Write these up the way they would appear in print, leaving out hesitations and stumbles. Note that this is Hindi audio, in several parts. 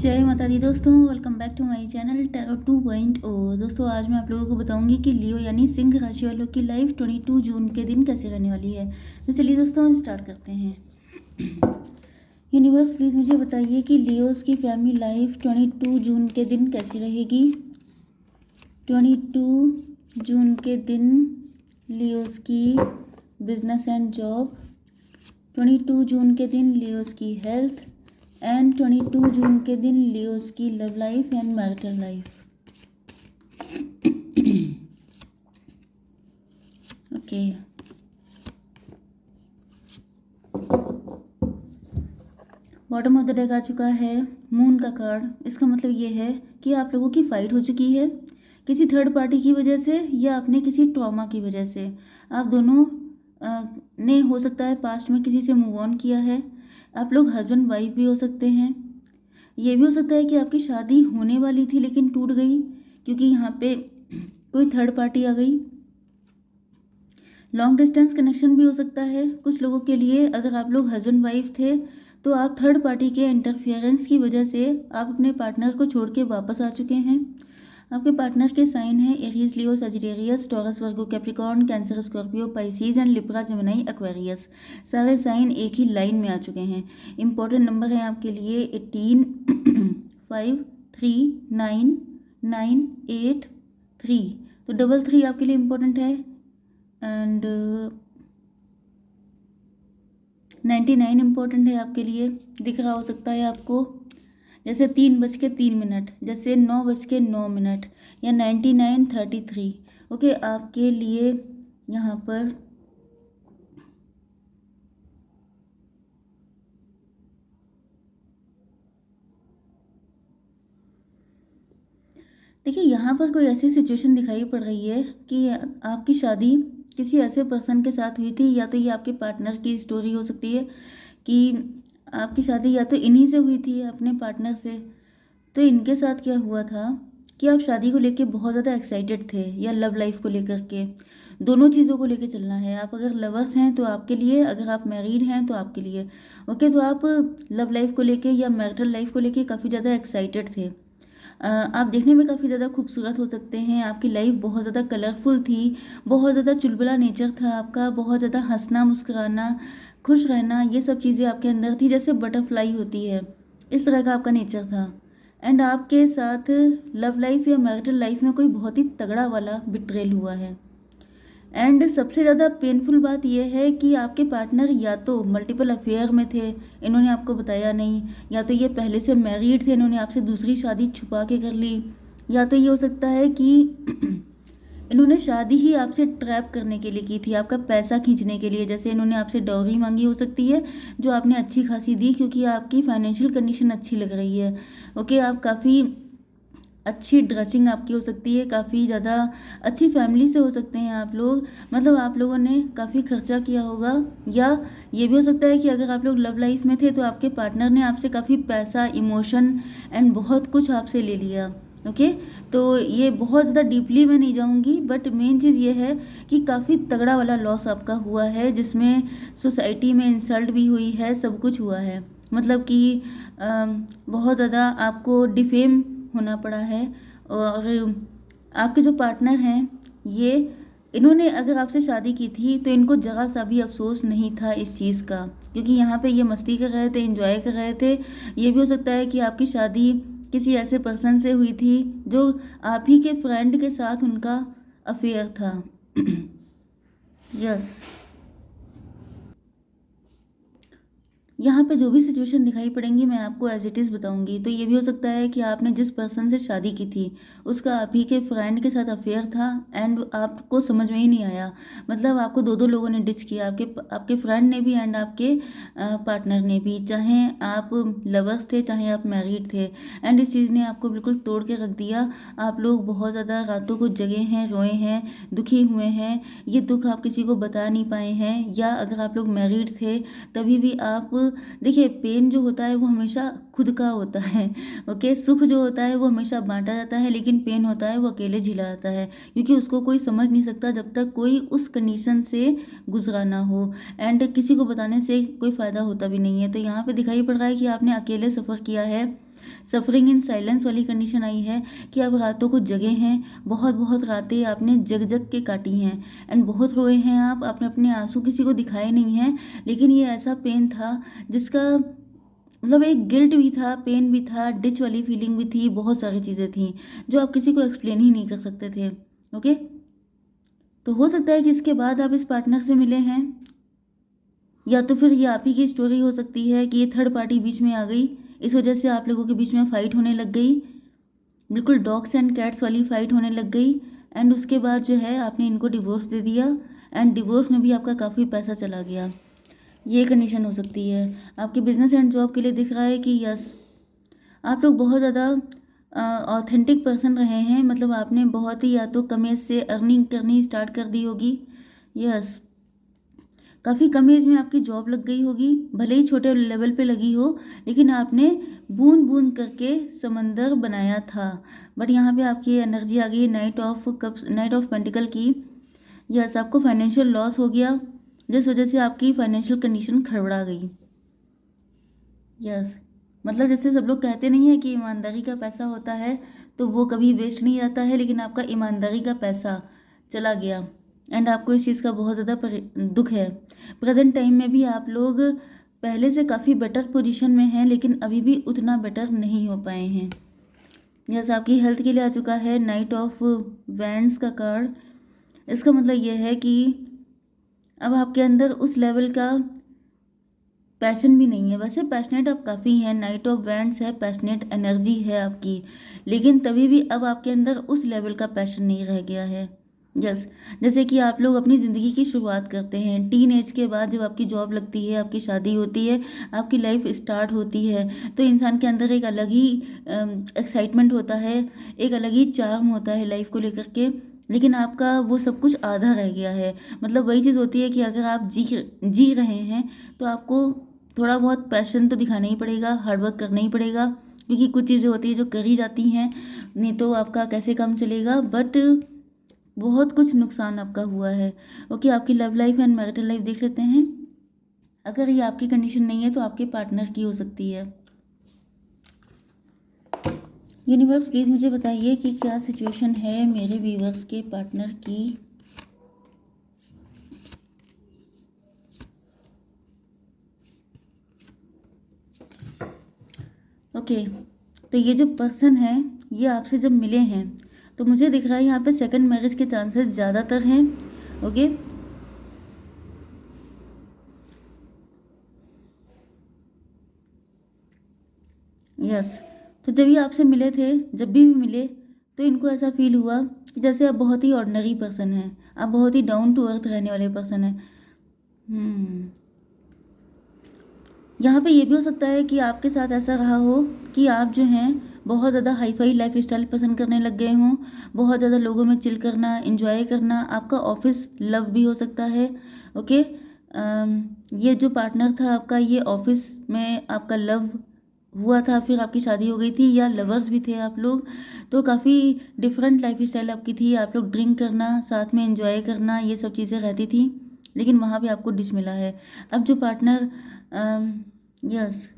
जय माता दी दोस्तों, welcome back to my channel tarot 2.0। दोस्तों आज मैं आप लोगों को बताऊंगी कि लियो यानी सिंह राशि वालों की लाइफ 22 जून के दिन कैसे रहने वाली है। तो चलिए दोस्तों स्टार्ट करते हैं। यूनिवर्स प्लीज़ मुझे बताइए कि लियोस की फैमिली लाइफ 22 जून के दिन कैसी रहेगी। 22 जून के दिन लियोस की बिजनेस एंड जॉब, 22 जून के दिन लियोस की हेल्थ एंड 22 जून के दिन लियोस की love life and marital life. Okay, bottom of the deck आ चुका है मून का कार्ड। इसका मतलब ये है कि आप लोगों की फाइट हो चुकी है किसी थर्ड पार्टी की वजह से या अपने किसी ट्रॉमा की वजह से। आप दोनों ने हो सकता है पास्ट में किसी से मूव ऑन किया है। आप लोग हस्बैंड वाइफ भी हो सकते हैं। ये भी हो सकता है कि आपकी शादी होने वाली थी लेकिन टूट गई क्योंकि यहाँ पे कोई थर्ड पार्टी आ गई। लॉन्ग डिस्टेंस कनेक्शन भी हो सकता है कुछ लोगों के लिए। अगर आप लोग हस्बैंड वाइफ थे तो आप थर्ड पार्टी के इंटरफेरेंस की वजह से आप अपने पार्टनर को छोड़ के वापस आ चुके हैं। आपके पार्टनर के साइन हैं Aries, Leo, Sagittarius, taurus, Virgo, Capricorn, cancer, Scorpio, Pisces and Libra, Gemini, Aquarius. सारे साइन एक ही लाइन में आ चुके हैं। इंपॉर्टेंट नंबर है आपके लिए 18, 5, 3, 9, 9, 8, 3। तो 3 आपके लिए इम्पोर्टेंट है एंड 99 इम्पोर्टेंट है आपके लिए। दिख रहा हो सकता है आपको, जैसे 3:03, जैसे 9:09 या 99:33। ओके, आपके लिए यहाँ पर देखिए, यहाँ पर कोई ऐसी सिचुएशन दिखाई पड़ रही है कि आपकी शादी किसी ऐसे पर्सन के साथ हुई थी, या तो ये आपके पार्टनर की स्टोरी हो सकती है कि आपकी शादी या तो इन्हीं से हुई थी अपने पार्टनर से। तो इनके साथ क्या हुआ था कि आप शादी को लेके बहुत ज़्यादा एक्साइटेड थे या लव लाइफ को लेकर के। दोनों चीज़ों को लेके चलना है। आप अगर लवर्स हैं तो आपके लिए, अगर आप मैरिड हैं तो आपके लिए। ओके, तो आप लव लाइफ को लेके या मैरिटल लाइफ को लेके काफ़ी ज़्यादा एक्साइटेड थे। आप देखने में काफ़ी ज़्यादा खूबसूरत हो सकते हैं। आपकी लाइफ बहुत ज़्यादा कलरफुल थी, बहुत ज़्यादा चुलबुला नेचर था आपका, बहुत ज़्यादा हंसना, मुस्कुराना, खुश रहना, ये सब चीज़ें आपके अंदर थी जैसे बटरफ्लाई होती है, इस तरह का आपका नेचर था। एंड आपके साथ लव लाइफ या मैरिटल लाइफ में कोई बहुत ही तगड़ा वाला बिट्रेल हुआ है। एंड सबसे ज़्यादा पेनफुल बात यह है कि आपके पार्टनर या तो मल्टीपल अफेयर में थे, इन्होंने आपको बताया नहीं, या तो ये पहले से मैरिड थे, इन्होंने आपसे दूसरी शादी छुपा के कर ली, या तो ये हो सकता है कि इन्होंने शादी ही आपसे ट्रैप करने के लिए की थी, आपका पैसा खींचने के लिए। जैसे इन्होंने आपसे डॉरी मांगी हो सकती है जो आपने अच्छी खासी दी क्योंकि आपकी फाइनेंशियल कंडीशन अच्छी लग रही है। ओके, आप काफ़ी अच्छी ड्रेसिंग आपकी हो सकती है, काफ़ी ज़्यादा अच्छी फैमिली से हो सकते हैं आप लोग, मतलब आप लोगों ने काफ़ी खर्चा किया होगा। या ये भी हो सकता है कि अगर आप लोग लव लाइफ में थे तो आपके पार्टनर ने आपसे काफ़ी पैसा, इमोशन एंड बहुत कुछ आपसे ले लिया। ओके, तो ये बहुत ज़्यादा डीपली मैं नहीं जाऊंगी, बट मेन चीज़ ये है कि काफ़ी तगड़ा वाला लॉस आपका हुआ है जिसमें सोसाइटी में इंसल्ट भी हुई है, सब कुछ हुआ है। मतलब कि बहुत ज़्यादा आपको डिफेम होना पड़ा है। और आपके जो पार्टनर हैं ये, इन्होंने अगर आपसे शादी की थी तो इनको ज़रा सा भी अफसोस नहीं था इस चीज़ का, क्योंकि यहाँ पे ये मस्ती कर रहे थे, एंजॉय कर रहे थे। ये भी हो सकता है कि आपकी शादी किसी ऐसे पर्सन से हुई थी जो आप ही के फ्रेंड के साथ उनका अफेयर था। यस, यहाँ पे जो भी सिचुएशन दिखाई पड़ेंगी मैं आपको एज इट इज़ बताऊंगी। तो ये भी हो सकता है कि आपने जिस पर्सन से शादी की थी उसका आप ही के फ्रेंड के साथ अफेयर था एंड आपको समझ में ही नहीं आया। मतलब आपको दो दो लोगों ने डिच किया, आपके फ्रेंड ने भी एंड आपके पार्टनर ने भी, चाहे आप लवर्स थे चाहे आप मैरिड थे। एंड इस चीज़ ने आपको बिल्कुल तोड़ के रख दिया। आप लोग बहुत ज़्यादा रातों को जगे हैं, रोए हैं, दुखी हुए हैं। ये दुख आप किसी को बता नहीं पाए हैं, या अगर आप लोग मैरिड थे तभी भी आप, देखिए पेन जो होता है वो हमेशा खुद का होता है। ओके, सुख जो होता है वो हमेशा बांटा जाता है, लेकिन पेन होता है वो अकेले झेला जाता है, क्योंकि उसको कोई समझ नहीं सकता जब तक कोई उस कंडीशन से गुजरा ना हो। एंड किसी को बताने से कोई फ़ायदा होता भी नहीं है। तो यहाँ पे दिखाई पड़ रहा है कि आपने अकेले सफ़र किया है सफरिंग इन साइलेंस वाली कंडीशन आई है कि आप रातों को जगे हैं, बहुत बहुत रातें आपने जग जग के काटी हैं एंड बहुत रोए हैं आप, आपने अपने आंसू किसी को दिखाए नहीं हैं, लेकिन ये ऐसा पेन था जिसका मतलब एक गिल्ट भी था, पेन भी था, डिच वाली फीलिंग भी थी, बहुत सारी चीज़ें थी जो आप किसी को एक्सप्लेन ही नहीं कर सकते थे। ओके, तो हो सकता है कि इसके बाद आप इस पार्टनर से मिले हैं, या तो फिर ये आप ही की स्टोरी हो सकती है कि ये थर्ड पार्टी बीच में आ गई, इस वजह से आप लोगों के बीच में फाइट होने लग गई, बिल्कुल डॉग्स एंड कैट्स वाली फाइट होने लग गई, एंड उसके बाद जो है आपने इनको डिवोर्स दे दिया एंड डिवोर्स में भी आपका काफ़ी पैसा चला गया। ये कंडीशन हो सकती है। आपके बिजनेस एंड जॉब के लिए दिख रहा है कि यस, आप लोग बहुत ज़्यादा ऑथेंटिक पर्सन रहे हैं, मतलब आपने बहुत ही या तो कम एज से अर्निंग करनी स्टार्ट कर दी होगी। यस, काफ़ी कम एज में आपकी जॉब लग गई होगी, भले ही छोटे लेवल पे लगी हो, लेकिन आपने बूंद बूंद करके समंदर बनाया था। बट यहाँ पे आपकी एनर्जी आ गई night of cups, night of pentacle की। यस, आपको फाइनेंशियल लॉस हो गया जिस वजह से आपकी फाइनेंशियल कंडीशन खड़बड़ा गई। यस, मतलब जैसे सब लोग कहते नहीं है कि ईमानदारी का पैसा होता है तो वो कभी वेस्ट नहीं जाता है, लेकिन आपका ईमानदारी का पैसा चला गया एंड आपको इस चीज़ का बहुत ज़्यादा दुख है। प्रेजेंट टाइम में भी आप लोग पहले से काफ़ी बेटर पोजीशन में हैं, लेकिन अभी भी उतना बेटर नहीं हो पाए हैं। यस, आपकी हेल्थ के लिए आ चुका है नाइट ऑफ वैंड्स का कार्ड। इसका मतलब ये है कि अब आपके अंदर उस लेवल का पैशन भी नहीं है। वैसे पैशनेट आप काफ़ी हैं, नाइट ऑफ वैंड्स है, पैशनेट एनर्जी है आपकी, लेकिन तभी भी अब आपके अंदर उस लेवल का पैशन नहीं रह गया है। यस, जैसे कि आप लोग अपनी ज़िंदगी की शुरुआत करते हैं टीन एज के बाद, जब आपकी जॉब लगती है, आपकी शादी होती है, आपकी लाइफ स्टार्ट होती है, तो इंसान के अंदर एक अलग ही एक्साइटमेंट होता है, एक अलग ही चार्म होता है लाइफ को लेकर के, लेकिन आपका वो सब कुछ आधा रह गया है। मतलब वही चीज़ होती है कि अगर आप जी रहे हैं तो आपको थोड़ा बहुत पैशन तो दिखाना ही पड़ेगा, हार्डवर्क करना ही पड़ेगा, क्योंकि कुछ चीज़ें होती है जो करी जाती हैं, नहीं तो आपका कैसे काम चलेगा। बट बहुत कुछ नुकसान आपका हुआ है। ओके, आपकी love life and marital life देख लेते हैं। अगर ये आपकी कंडीशन नहीं है तो आपके पार्टनर की हो सकती है। यूनिवर्स प्लीज़ मुझे बताइए कि क्या सिचुएशन है मेरे व्यूवर्स के पार्टनर की। ओके, तो ये जो पर्सन है ये आपसे जब मिले हैं तो मुझे दिख रहा है यहाँ पे सेकंड मैरिज के चांसेस ज़्यादातर हैं। ओके, यस, तो जब ये आपसे मिले थे, जब भी मिले, तो इनको ऐसा फील हुआ कि जैसे आप बहुत ही ऑर्डिनरी पर्सन हैं, आप बहुत ही डाउन टू अर्थ रहने वाले पर्सन हैं। यहाँ पे ये भी हो सकता है कि आपके साथ ऐसा रहा हो कि आप जो हैं बहुत ज़्यादा हाई फाई लाइफ स्टाइल पसंद करने लग गए हों, बहुत ज़्यादा लोगों में चिल करना, एंजॉय करना, आपका ऑफिस लव भी हो सकता है। ओके, ये जो पार्टनर था आपका, ये ऑफिस में आपका लव हुआ था, फिर आपकी शादी हो गई थी, या लवर्स भी थे आप लोग, तो काफ़ी डिफरेंट लाइफ स्टाइल आपकी थी। आप लोग ड्रिंक करना, साथ में एंजॉय करना, ये सब चीज़ें रहती थी, लेकिन वहाँ पे आपको डिश मिला है। अब जो पार्टनर यस,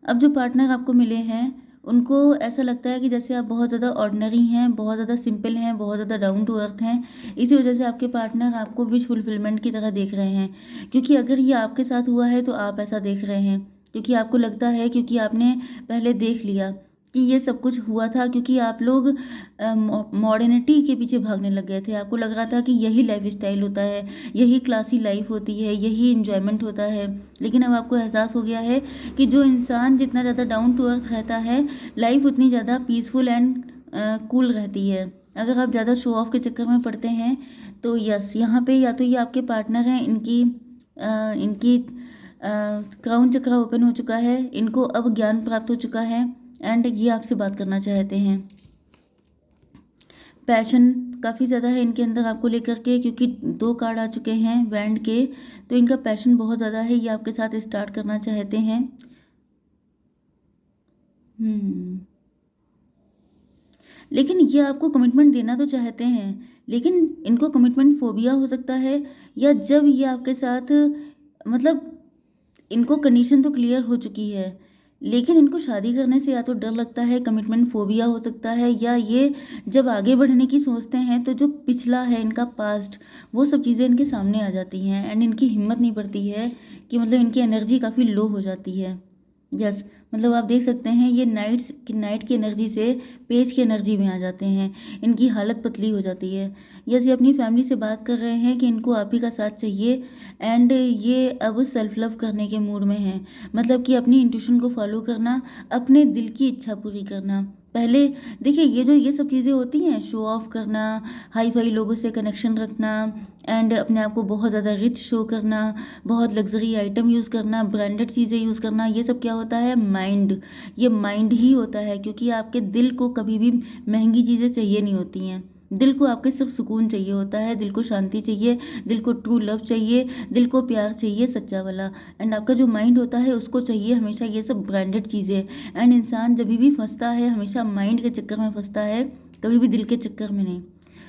अब जो पार्टनर आपको मिले हैं उनको ऐसा लगता है कि जैसे आप बहुत ज़्यादा ऑर्डिनरी हैं, बहुत ज़्यादा सिंपल हैं, बहुत ज़्यादा डाउन टू अर्थ हैं। इसी वजह से आपके पार्टनर आपको विश फुलफिलमेंट की तरह देख रहे हैं, क्योंकि अगर ये आपके साथ हुआ है तो आप ऐसा देख रहे हैं, क्योंकि आपको लगता है, क्योंकि आपने पहले देख लिया कि ये सब कुछ हुआ था, क्योंकि आप लोग मॉडर्निटी के पीछे भागने लग गए थे। आपको लग रहा था कि यही लाइफ स्टाइल होता है, यही क्लासी लाइफ होती है, यही इन्जॉयमेंट होता है, लेकिन अब आपको एहसास हो गया है कि जो इंसान जितना ज़्यादा डाउन टू अर्थ रहता है, लाइफ उतनी ज़्यादा पीसफुल एंड कूल रहती है। अगर आप ज़्यादा शो ऑफ के चक्कर में पड़ते हैं तो यस, यहाँ पे या तो ये आपके पार्टनर हैं, इनकी क्राउन चक्र ओपन हो चुका है, इनको अब ज्ञान प्राप्त हो चुका है एंड ये आपसे बात करना चाहते हैं। पैशन काफ़ी ज़्यादा है इनके अंदर आपको लेकर के, क्योंकि 2 कार्ड आ चुके हैं बैंड के, तो इनका पैशन बहुत ज़्यादा है, ये आपके साथ स्टार्ट करना चाहते हैं। लेकिन ये आपको कमिटमेंट देना तो चाहते हैं, लेकिन इनको कमिटमेंट फोबिया हो सकता है, या जब ये आपके साथ मतलब इनको कंडीशन तो क्लियर हो चुकी है, लेकिन इनको शादी करने से या तो डर लगता है, कमिटमेंट फोबिया हो सकता है, या ये जब आगे बढ़ने की सोचते हैं तो जो पिछला है इनका पास्ट, वो सब चीज़ें इनके सामने आ जाती हैं एंड इनकी हिम्मत नहीं पड़ती है कि मतलब इनकी एनर्जी काफ़ी लो हो जाती है। यस, मतलब आप देख सकते हैं ये नाइट की एनर्जी से पेज की एनर्जी में आ जाते हैं, इनकी हालत पतली हो जाती है। यस, ये अपनी फैमिली से बात कर रहे हैं कि इनको आप ही का साथ चाहिए एंड ये अब सेल्फ लव करने के मूड में हैं। मतलब कि अपनी इंट्यूशन को फॉलो करना, अपने दिल की इच्छा पूरी करना। पहले देखिए, ये सब चीज़ें होती हैं, शो ऑफ करना, हाई फाई लोगों से कनेक्शन रखना एंड अपने आप को बहुत ज़्यादा रिच शो करना, बहुत लग्जरी आइटम यूज़ करना, ब्रांडेड चीज़ें यूज़ करना, ये सब क्या होता है? माइंड। ये माइंड ही होता है, क्योंकि आपके दिल को कभी भी महंगी चीज़ें चाहिए नहीं होती हैं। दिल को आपके सिर्फ सुकून चाहिए होता है, दिल को शांति चाहिए, दिल को ट्रू लव चाहिए, दिल को प्यार चाहिए सच्चा वाला। एंड आपका जो माइंड होता है उसको चाहिए हमेशा ये सब ब्रांडेड चीज़ें। एंड इंसान जब भी फंसता है हमेशा माइंड के चक्कर में फंसता है, कभी भी दिल के चक्कर में नहीं।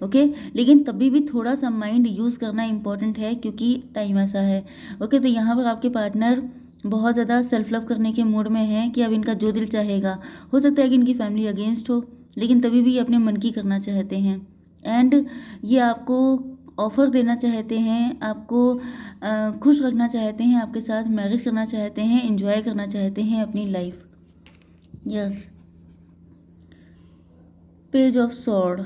ओके, लेकिन तभी भी थोड़ा सा माइंड यूज़ करना इम्पॉर्टेंट है, क्योंकि टाइम ऐसा है। ओके, तो यहाँ पर आपके पार्टनर बहुत ज़्यादा सेल्फ लव करने के मूड में है कि अब इनका जो दिल चाहेगा। हो सकता है कि इनकी फैमिली अगेंस्ट हो, लेकिन तभी भी ये अपने मन की करना चाहते हैं एंड ये आपको ऑफ़र देना चाहते हैं, आपको खुश रखना चाहते हैं, आपके साथ मैरिज करना चाहते हैं, एंजॉय करना चाहते हैं अपनी life. Yes, page of sword.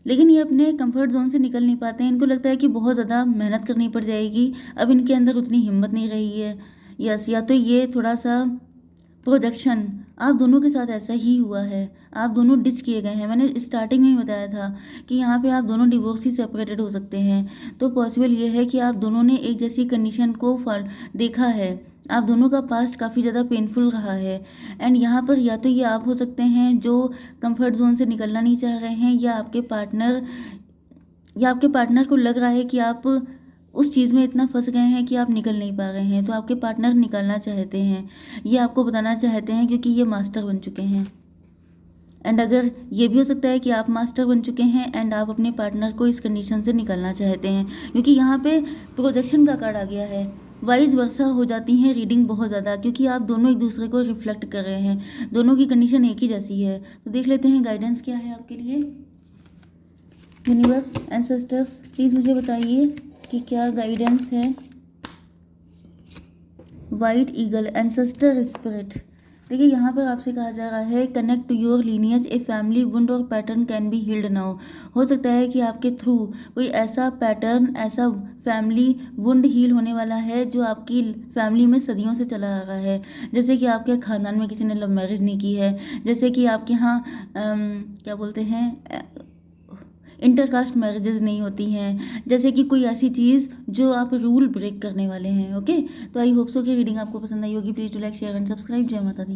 लेकिन ये अपने कंफर्ट जोन से निकल नहीं पाते हैं, इनको लगता है कि बहुत ज़्यादा मेहनत करनी पड़ जाएगी, अब इनके अंदर उतनी हिम्मत नहीं रही है। यस, या तो ये थोड़ा सा प्रोजेक्शन, आप दोनों के साथ ऐसा ही हुआ है, आप दोनों डिच किए गए हैं। मैंने स्टार्टिंग में ही बताया था कि यहाँ पे आप दोनों डिवोर्स ही सेपरेटेड हो सकते हैं। तो पॉसिबल ये है कि आप दोनों ने एक जैसी कंडीशन को देखा है, आप दोनों का पास्ट काफ़ी ज़्यादा पेनफुल रहा है एंड यहाँ पर या तो ये आप हो सकते हैं जो कंफर्ट जोन से निकलना नहीं चाह रहे हैं, या आपके पार्टनर को लग रहा है कि आप उस चीज़ में इतना फंस गए हैं कि आप निकल नहीं पा रहे हैं, तो आपके पार्टनर निकलना चाहते हैं, ये आपको बताना चाहते हैं, क्योंकि ये मास्टर बन चुके हैं। एंड अगर ये भी हो सकता है कि आप मास्टर बन चुके हैं एंड आप अपने पार्टनर को इस कंडीशन से निकलना चाहते हैं, क्योंकि यहाँ पे प्रोजेक्शन का कार्ड आ गया है। वाइज वर्सा हो जाती हैं रीडिंग बहुत ज़्यादा, क्योंकि आप दोनों एक दूसरे को रिफ्लेक्ट कर रहे हैं, दोनों की कंडीशन एक ही जैसी है। तो देख लेते हैं गाइडेंस क्या है आपके लिए। यूनिवर्स, एंसेस्टर्स, प्लीज़ मुझे बताइए कि क्या गाइडेंस है। White eagle, ancestor spirit. देखिए, यहाँ पर आपसे कहा जा रहा है connect to your lineage, a family wound और pattern can be healed now. हो सकता है कि आपके थ्रू कोई ऐसा पैटर्न, ऐसा फैमिली वुंड हील होने वाला है जो आपकी फैमिली में सदियों से चला आ रहा है। जैसे कि आपके खानदान में किसी ने लव मैरिज नहीं की है, जैसे कि आपके यहाँ क्या बोलते हैं, इंटरकास्ट मैरिजेस नहीं होती हैं, जैसे कि कोई ऐसी चीज़ जो आप रूल ब्रेक करने वाले हैं। ओके, तो आई होप सो कि रीडिंग आपको पसंद आई होगी। Please to like, share and subscribe. जय माता दी।